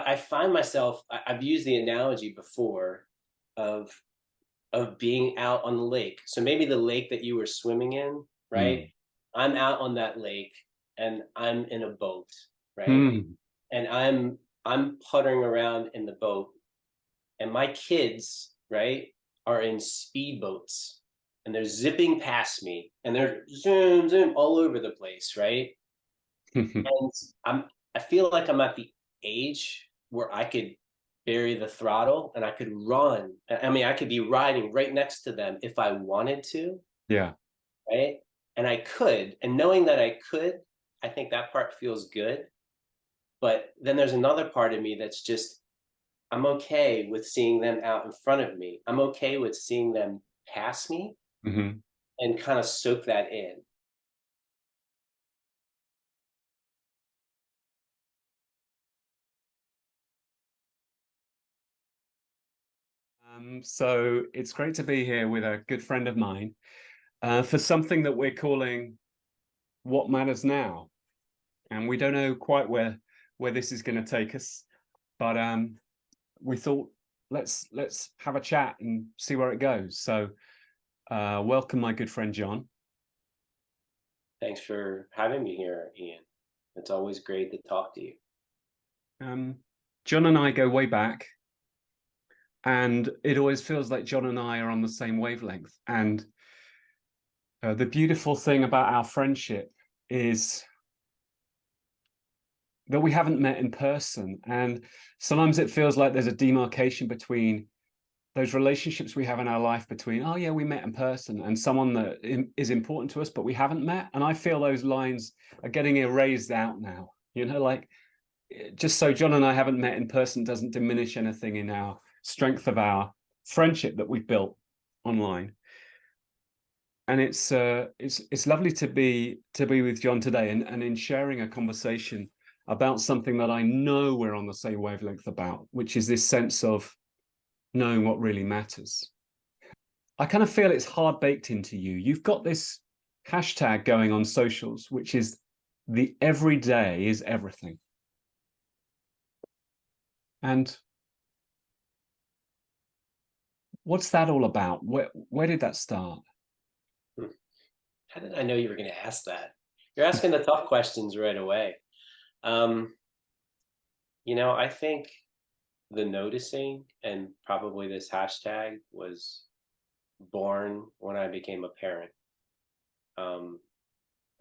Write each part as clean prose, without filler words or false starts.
I find myself, I've used the analogy before of being out on the lake. So maybe the lake that you were swimming in, right? Mm. I'm out on that lake and I'm in a boat, right? Mm. And I'm puttering around in the boat, and my kids, right, are in speedboats, and they're zipping past me, and they're zoom zoom all over the place, right? And I feel like I'm at the age where I could bury the throttle and I could run. I mean, I could be riding right next to them if I wanted to, Yeah. right? And I could. And knowing that I could, I think that part feels good. But then there's another part of me that's just, I'm okay with seeing them out in front of me. I'm okay with seeing them pass me Hmm. and kind of soak that in. So it's great to be here with a good friend of mine for something that we're calling What Matters Now. And we don't know quite where this is going to take us, but we thought let's have a chat and see where it goes. So welcome, my good friend John. Thanks for having me here, Ian. It's always great to talk to you. Um, John and I go way back, and it always feels like John and I are on the same wavelength. And the beautiful thing about our friendship is that we haven't met in person. And sometimes it feels like there's a demarcation between those relationships we have in our life between, oh yeah, we met in person, and someone that is important to us, but we haven't met. And I feel those lines are getting erased out now. Like just so John and I haven't met in person doesn't diminish anything in our strength of our friendship that we've built online. And it's lovely to be with John today and in sharing a conversation about something that I know we're on the same wavelength about, which is this sense of knowing what really matters. I kind of feel it's hard baked into you. You've got this hashtag going on socials, which is the everyday is everything. And what's that all about? Where did that start? Hmm. How did I know you were going to ask that? You're asking the tough questions right away. Um, I think the noticing and probably this hashtag was born when I became a parent. Um,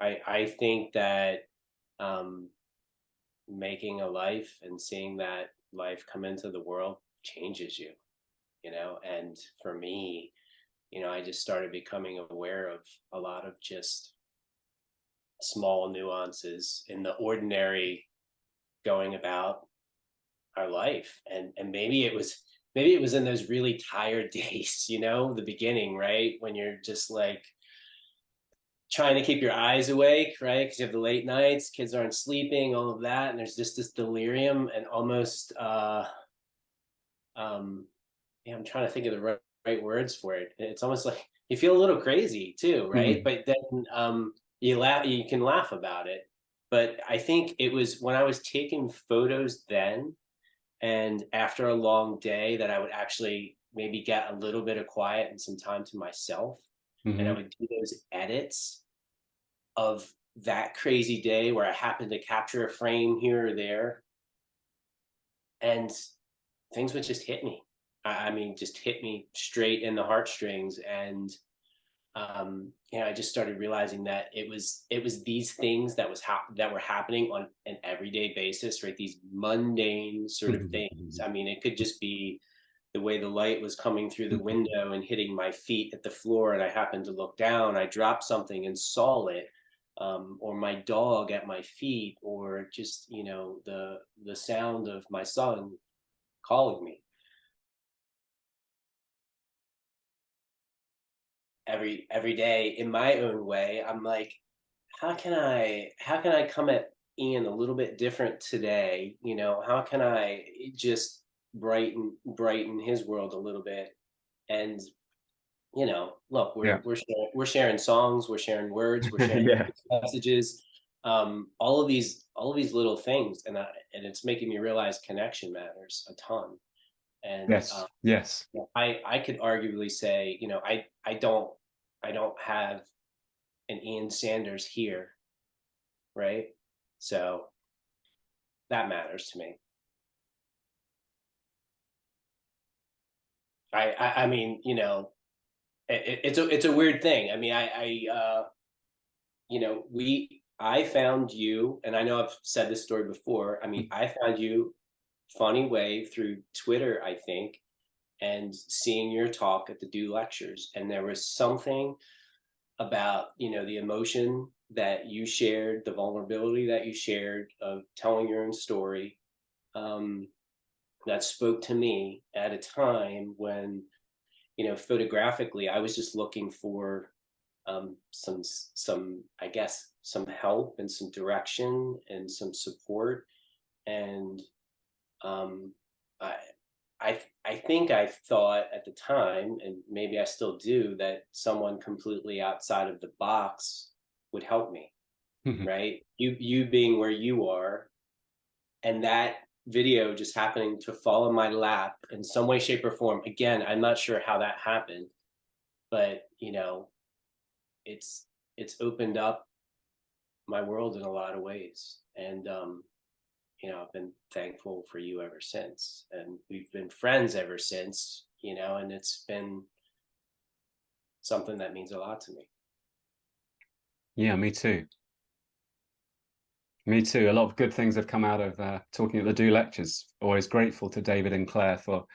I think that um, making a life and seeing that life come into the world changes you, and for me, I just started becoming aware of a lot of just small nuances in the ordinary going about our life. And maybe it was in those really tired days, the beginning, right, when you're just like trying to keep your eyes awake, right, because you have the late nights, kids aren't sleeping, all of that, and there's just this delirium and almost um yeah, I'm trying to think of the right words for it. It's almost like you feel a little crazy too, right? Mhm. But then you can laugh about it. But I think it was when I was taking photos then, and after a long day, that I would actually maybe get a little bit of quiet and some time to myself, and I Mhm. would do those edits of that crazy day where I happened to capture a frame here or there, and things would just hit me. I mean, just hit me straight in the heartstrings, and I just started realizing that it was these things that were happening on an everyday basis, right? These mundane sort of things. I mean, it could just be the way the light was coming through the window and hitting my feet at the floor, and I happened to look down. I dropped something and saw it, or my dog at my feet, or just the sound of my son calling me. Every day in my own way, I'm like, how can I come at Ian a little bit different today? How can I just brighten his world a little bit? And look, Yeah. we're sharing songs, we're sharing words, we're sharing Yeah. messages. all of these little things, and it's making me realize connection matters a ton. And Yes, yes. I could arguably say, I don't have an Ian Sanders here, right? So that matters to me. I mean, it's a weird thing. I mean, I found you, and I know I've said this story before. I mean, I found you funny way through Twitter, I think, and seeing your talk at the Do lectures, and there was something about the emotion that you shared, the vulnerability that you shared of telling your own story, um, that spoke to me at a time when photographically I was just looking for some I guess some help and some direction and some support. And um, I, I think I thought at the time, and maybe I still do, that someone completely outside of the box would help me, right? You being where you are, and that video just happening to fall in my lap in some way, shape, or form. Again, I'm not sure how that happened, but it's it's opened up my world in a lot of ways. And I've been thankful for you ever since, and we've been friends ever since. And it's been something that means a lot to me. Yeah, me too. Me too. A lot of good things have come out of talking at the Do lectures. Always grateful to David and Claire for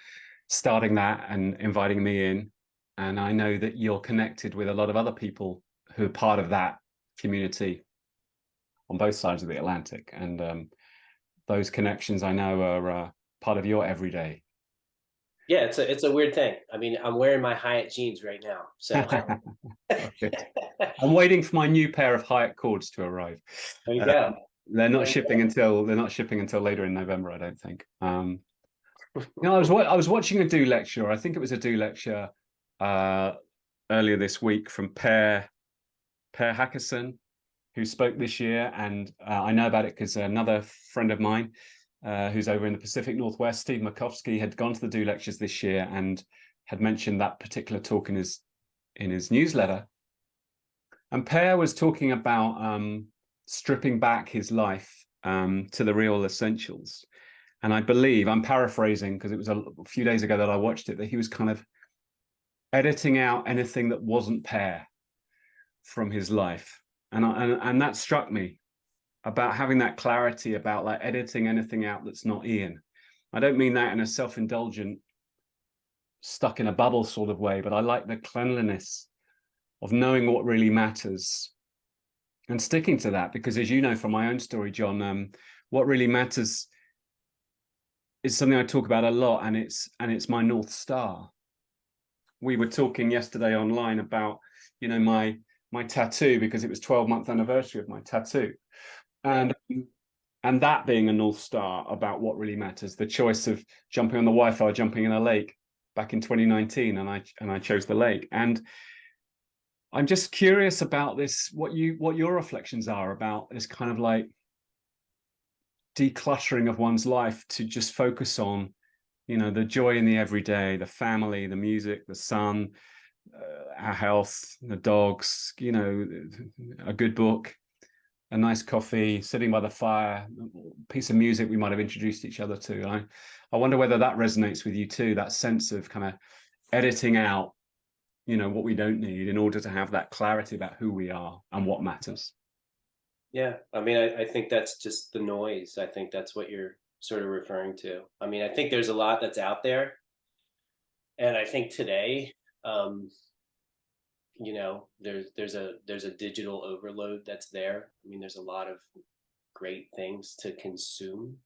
starting that and inviting me in. And I know that you're connected with a lot of other people who are part of that community on both sides of the Atlantic. And those connections I know are part of your everyday. Yeah, it's a weird thing. I mean, I'm wearing my Hyatt jeans right now, so Oh, good. I'm waiting for my new pair of Hyatt cords to arrive. there you Uh, go. they're There not you shipping until later in November, I don't think. I was watching a Do lecture. I think it was a Do lecture uh, earlier this week from Per Hackerson, who spoke this year, and I know about it because another friend of mine who's over in the Pacific Northwest, Steve Makovsky, had gone to the Do lectures this year and had mentioned that particular talk in his newsletter. And Per was talking about stripping back his life to the real essentials. And I believe, I'm paraphrasing because it was a few days ago that I watched it, that he was kind of editing out anything that wasn't Per from his life. And that struck me about having that clarity about like editing anything out that's not Ian. I don't mean that in a self-indulgent, stuck in a bubble sort of way, but I like the cleanliness of knowing what really matters and sticking to that, because as you know from my own story, John, what really matters is something I talk about a lot, and it's my North Star. We were talking yesterday online about my tattoo, because it was 12-month anniversary of my tattoo, and that being a North Star about what really matters. The choice of jumping on the Wi-Fi or jumping in a lake back in 2019, and I chose the lake. And I'm just curious about this, what your reflections are about this kind of like decluttering of one's life to just focus on, the joy in the everyday, the family, the music, the sun, our health, the dogs, a good book, a nice coffee, sitting by the fire, a piece of music we might have introduced each other to. I wonder whether that resonates with you too, that sense of kind of editing out, what we don't need in order to have that clarity about who we are and what matters. Yeah, I mean, I think that's just the noise. I think that's what you're sort of referring to. I mean, I think there's a lot that's out there, and I think today, um, there's a digital overload that's there. I mean, there's a lot of great things to consume,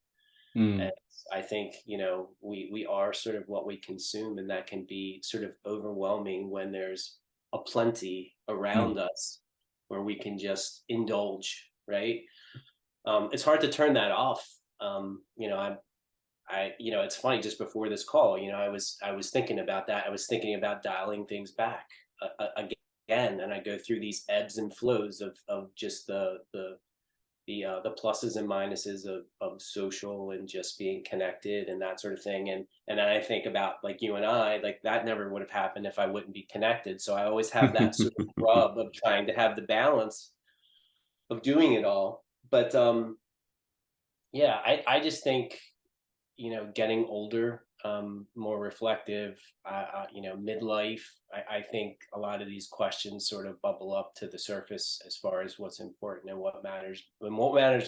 Mm, and I think we are sort of what we consume, and that can be sort of overwhelming when there's a plenty around mm, us where we can just indulge, right? It's hard to turn that off. It's funny. Just before this call, I was thinking about that. I was thinking about dialing things back again, and I go through these ebbs and flows of just the the pluses and minuses of social and just being connected and that sort of thing. And then I think about like you and I, like that never would have happened if I wouldn't be connected. So I always have that sort of rub of trying to have the balance of doing it all. But yeah, I just think, getting older, more reflective, midlife. I think a lot of these questions sort of bubble up to the surface as far as what's important and what matters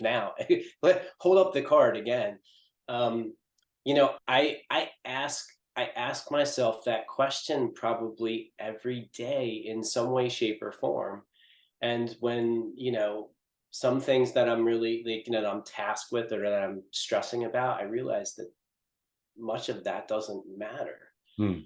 now. But hold up the card again. I ask myself that question probably every day in some way, shape, or form. And when, some things that I'm really like, that I'm tasked with or that I'm stressing about, I realize that much of that doesn't matter. Hmm.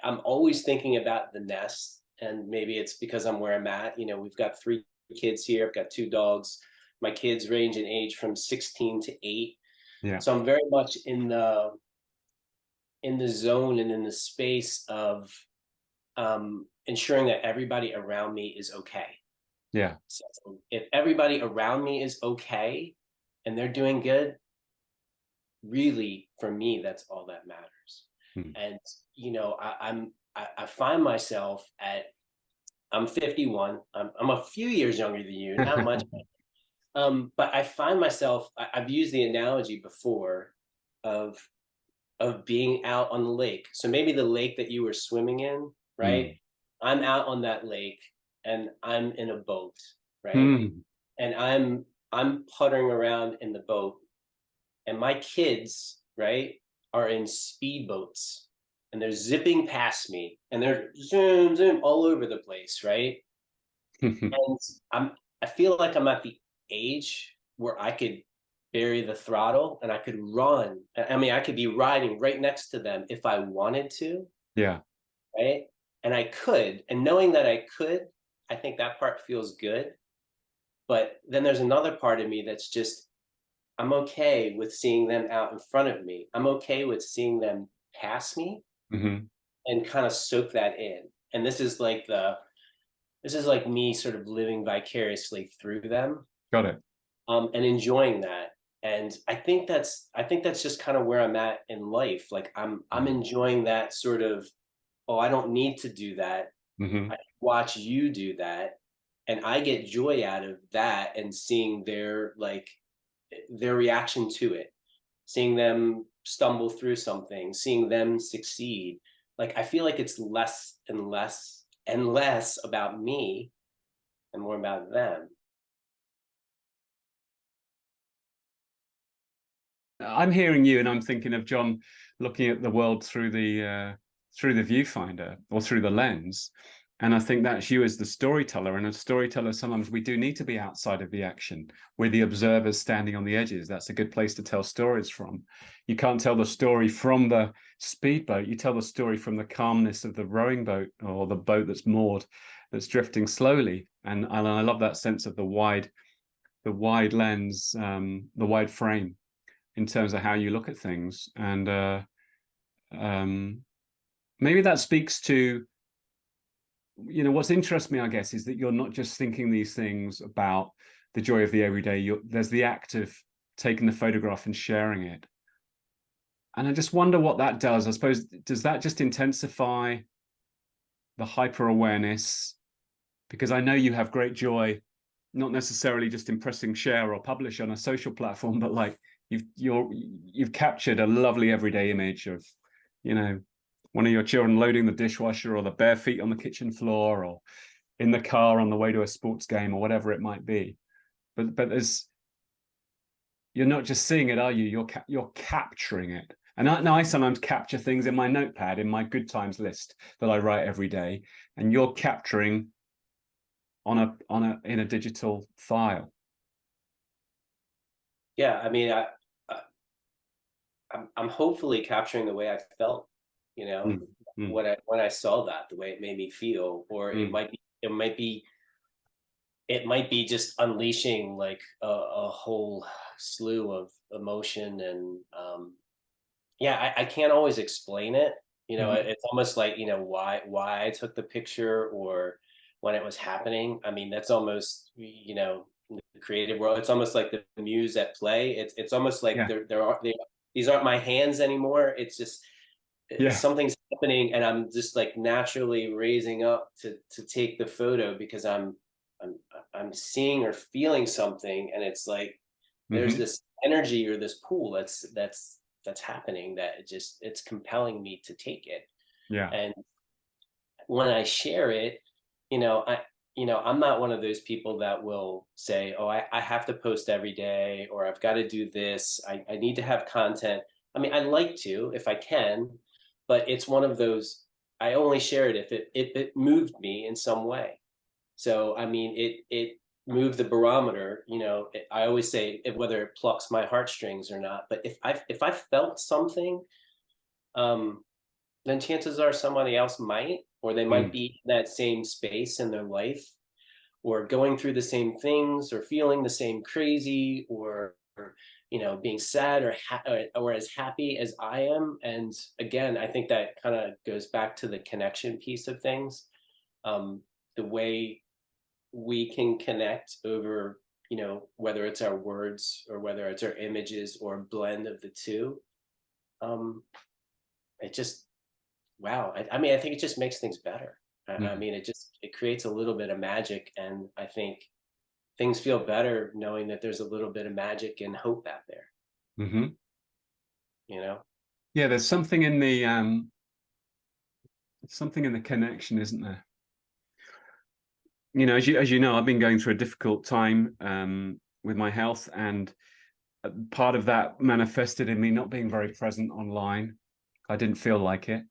I'm always thinking about the nest, and maybe it's because I'm where I'm at. We've got 3 kids here. I've got 2 dogs. My kids range in age from 16 to 8. Yeah. So I'm very much in the zone and in the space of ensuring that everybody around me is okay. Yeah. So if everybody around me is okay and they're doing good, really, for me, that's all that matters. Hmm. And I find myself I'm 51. I'm a few years younger than you, not much. But I find myself, I've used the analogy before of being out on the lake. So maybe the lake that you were swimming in, right? Hmm. I'm out on that lake and I'm in a boat, right? Hmm. And I'm puttering around in the boat, and my kids, right, are in speedboats, and they're zipping past me, and they're zoom zoom all over the place, right? And I feel like I'm at the age where I could bury the throttle and I could run. I mean, I could be riding right next to them if I wanted to, Yeah. right? And I could, and knowing that I could, I think that part feels good. But then there's another part of me that's just, I'm okay with seeing them out in front of me. I'm okay with seeing them pass me Hmm. and kind of soak that in. And this is like me sort of living vicariously through them, Got it. and enjoying that. And I think that's just kind of where I'm at in life. Like I'm Hmm. enjoying that sort of, oh, I don't need to do that. Hmm. I watch you do that, and I get joy out of that and seeing their reaction to it, seeing them stumble through something, seeing them succeed. Like I feel like it's less and less and less about me and more about them. I'm hearing you, and I'm thinking of John looking at the world through the viewfinder or through the lens. And I think that's you as the storyteller. And as storyteller, sometimes we do need to be outside of the action. We're the observers standing on the edges. That's a good place to tell stories from. You can't tell the story from the speedboat. You tell the story from the calmness of the rowing boat or the boat that's moored, that's drifting slowly. And I love that sense of the wide lens, the wide frame in terms of how you look at things. And um, maybe that speaks to, what's interests me, I guess, is that you're not just thinking these things about the joy of the everyday. There's the act of taking the photograph and sharing it. And I just wonder what that does. I suppose, does that just intensify the hyper awareness? Because I know you have great joy, not necessarily just in pressing share or publish on a social platform, but like you've captured a lovely everyday image of, one of your children loading the dishwasher, or the bare feet on the kitchen floor, or in the car on the way to a sports game, or whatever it might be. But you're not just seeing it, are you? You're capturing it. And I sometimes capture things in my notepad, in my good times list that I write every day, and you're capturing in a digital file. Yeah, I mean, I'm hopefully capturing the way I felt, you know, Mm, mm, when I saw that, the way it made me feel, or it mm, might be it might be it might be just unleashing like a whole slew of emotion. And yeah, I can't always explain it. mhm. It's almost like, why I took the picture or when it was happening. I mean, that's almost, creative world. It's almost like the muse at play. It's almost like Yeah. these aren't my hands anymore. It's just Yeah. something's happening, and I'm just like naturally raising up to take the photo because I'm I'm seeing or feeling something, and it's like there's Hmm. this energy or this pool that's happening that it's compelling me to take it. Yeah. And when I share it, you know, I'm not one of those people that will say, oh, I have to post every day or I've got to do this. I need to have content. I mean, I'd like to if I can, but it's one of those I only share it if it moved me in some way. So I mean, it moved the barometer. I always say whether it plucks my heartstrings or not. But if I felt something, um, then chances are somebody else might, or they might Mm. be in that same space in their life, or going through the same things, or feeling the same crazy, or being sad or as happy as I am. And again, I think that kind of goes back to the connection piece of things. The way we can connect over, whether it's our words or whether it's our images or a blend of the two. Um, it just Wow. I mean, I think it just makes things better. I Mm. mean, it creates a little bit of magic, and I think things feel better knowing that there's a little bit of magic and hope out there, Hmm. you know? Yeah, there's something in the connection, isn't there? As you know, I've been going through a difficult time with my health, and part of that manifested in me not being very present online. I didn't feel like it.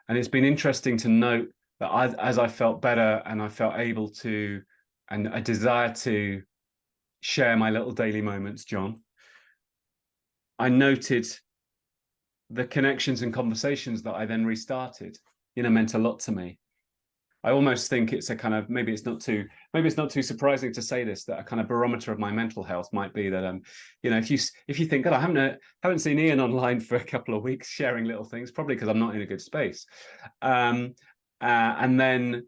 And it's been interesting to note that as I felt better and I felt able to, and a desire to share my little daily moments, John, I noted the connections and conversations that I then restarted, meant a lot to me. I almost think it's a kind of, maybe it's not too surprising to say this, that a kind of barometer of my mental health might be that if you think, God, I haven't seen Ian online for a couple of weeks sharing little things, probably because I'm not in a good space. And then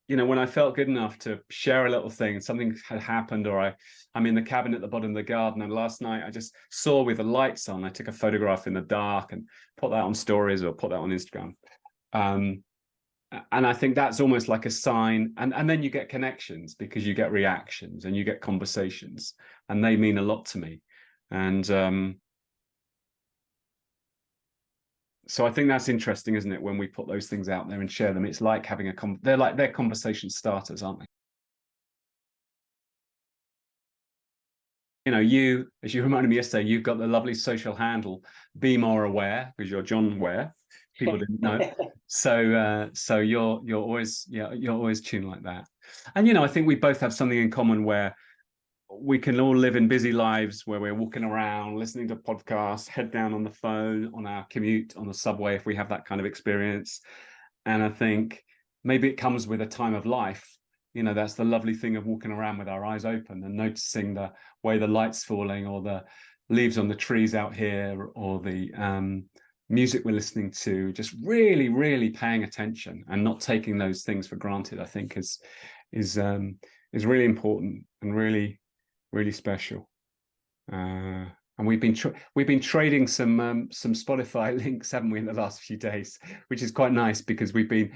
when I felt good enough to share a little thing, something had happened, or I'm in the cabin at the bottom of the garden, and last night I just saw with the lights on, I took a photograph in the dark and put that on stories or put that on Instagram. Um, and I think that's almost like a sign, and then you get connections because you get reactions and you get conversations, and they mean a lot to me. And so I think that's interesting, isn't it? When we put those things out there and share them, it's like having they're conversation starters, aren't they? As you reminded me yesterday, you've got the lovely social handle, Be More Aware, because you're John Waire. People didn't know. So you're always tuned like that. And I think we both have something in common where we can all live in busy lives where we're walking around, listening to podcasts, head down on the phone, on our commute, on the subway, if we have that kind of experience. And I think maybe it comes with a time of life. That's the lovely thing of walking around with our eyes open and noticing the way the light's falling, or the leaves on the trees out here, or the music we're listening to, just really, really paying attention and not taking those things for granted, I think is really important and really, really special. And we've been trading some Spotify links, haven't we, in the last few days, which is quite nice because we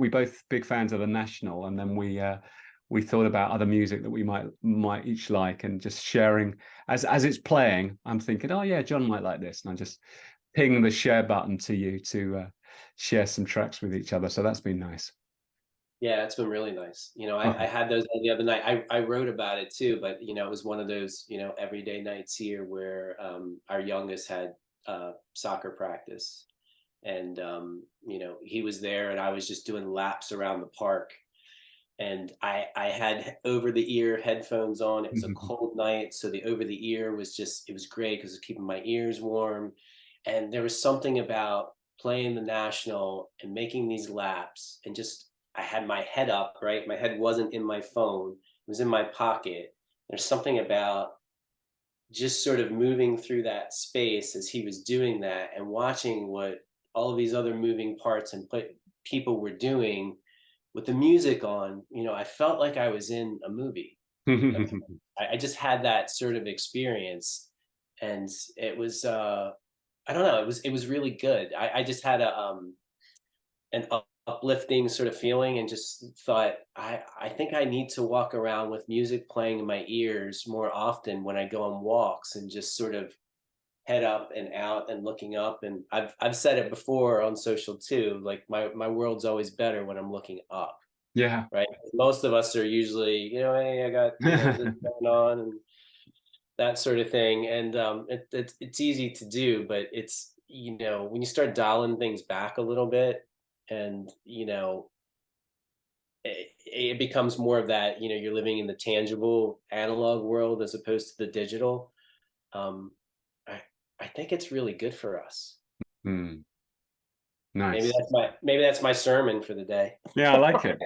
both big fans of the National, and then we thought about other music that we might each like, and just sharing as it's playing. I'm thinking, oh yeah, John might like this, and I just ping the share button to you to share some tracks with each other. So that's been nice. Yeah, it's been really nice. I Uh-huh. had those the other night. I wrote about it too, but it was one of those, everyday nights here where our youngest had soccer practice, and he was there, and I was just doing laps around the park, and I had over the ear headphones on. It was a cold night, so the over the ear it was great because it's keeping my ears warm. And there was something about playing the National and making these laps, and just I had my head up, right? My head wasn't in my phone, it was in my pocket. There's something about just sort of moving through that space as he was doing that and watching what all of these other moving parts and people were doing with the music on. I felt like I was in a movie. I just had that sort of experience, and it was I don't know, it was really good. I just had an uplifting sort of feeling, and just thought I think I need to walk around with music playing in my ears more often when I go on walks, and just sort of head up and out and looking up. And I've said it before on social too, like my world's always better when I'm looking up, Yeah. right? Most of us are usually, hey, I got, this going on, and that sort of thing. And it's easy to do, but it's, when you start dialing things back a little bit, and it becomes more of that, you're living in the tangible analog world as opposed to the digital. um i I think it's really good for us. Mm, maybe nice. that's my maybe that's my sermon for the day. Yeah, I like it.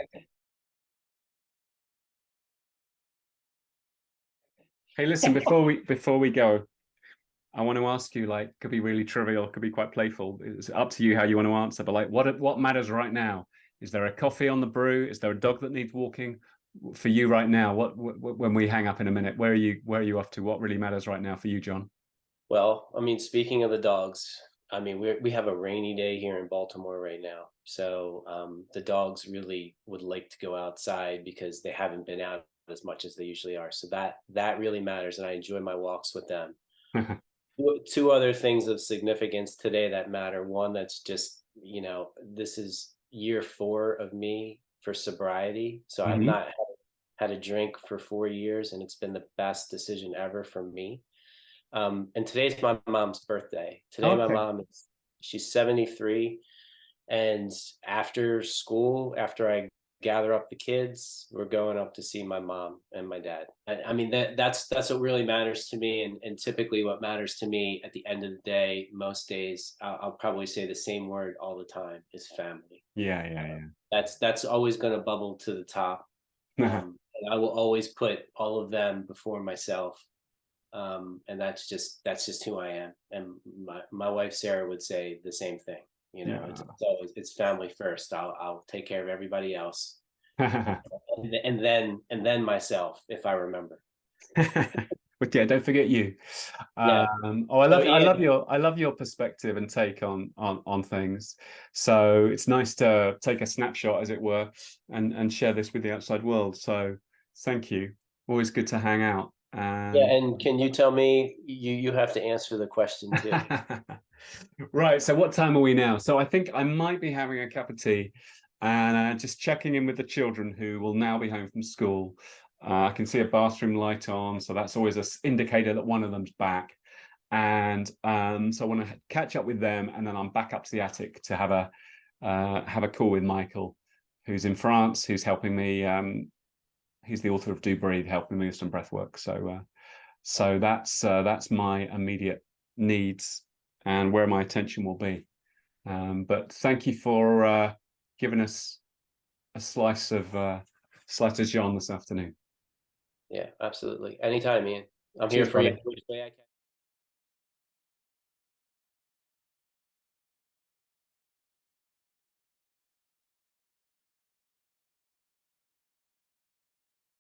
Hey, listen, before we go, I want to ask you, like, could be really trivial, could be quite playful. It's up to you how you want to answer, but like, what matters right now? Is there a coffee on the brew? Is there a dog that needs walking? For you right now, what when we hang up in a minute, where are you off to? What really matters right now for you, John? Well, I mean, speaking of the dogs, I mean, we have a rainy day here in Baltimore right now. So the dogs really would like to go outside because they haven't been out as much as they usually are. So that really matters, and I enjoy my walks with them. Two other things of significance today that matter. One, that's just, this is year 4 of me for sobriety. So I've Hmm. not had a drink for 4 years, and it's been the best decision ever for me. And today's my mom's birthday. Today, my Okay. mom is she's 73, and after school, after I gather up the kids, we're going up to see my mom and my dad. I mean, that's what really matters to me, and typically what matters to me at the end of the day, most days, I'll probably say the same word all the time, is family. Yeah, Uh, yeah, that's always going to bubble to the top, yeah. and I will always put all of them before myself. And that's just who I am. And my wife Sarah would say the same thing. It's family first. I'll take care of everybody else, Yeah. and then myself if I remember. But yeah, don't forget you. Yeah. Oh, So I love Ian, your perspective and take on things. So it's nice to take a snapshot, as it were, and share this with the outside world. So thank you. Always good to hang out. yeah, And and can you tell me, you have to answer the question too. right. So what time are we now? So I think I might be having a cup of tea and just checking in with the children who will now be home from school. I can see a bathroom light on, so that's always an indicator that one of them's back. And so I want to catch up with them, and then I'm back up to the attic to have a call with Michael, who's in France, who's helping me. He's the author of Do Breathe, helping me with some breath work. So that's my immediate needs and where my attention will be. But thank you for giving us a slice of John this afternoon. Yeah, absolutely. Anytime, Ian. I'm here Cheers, for you buddy. which way I can.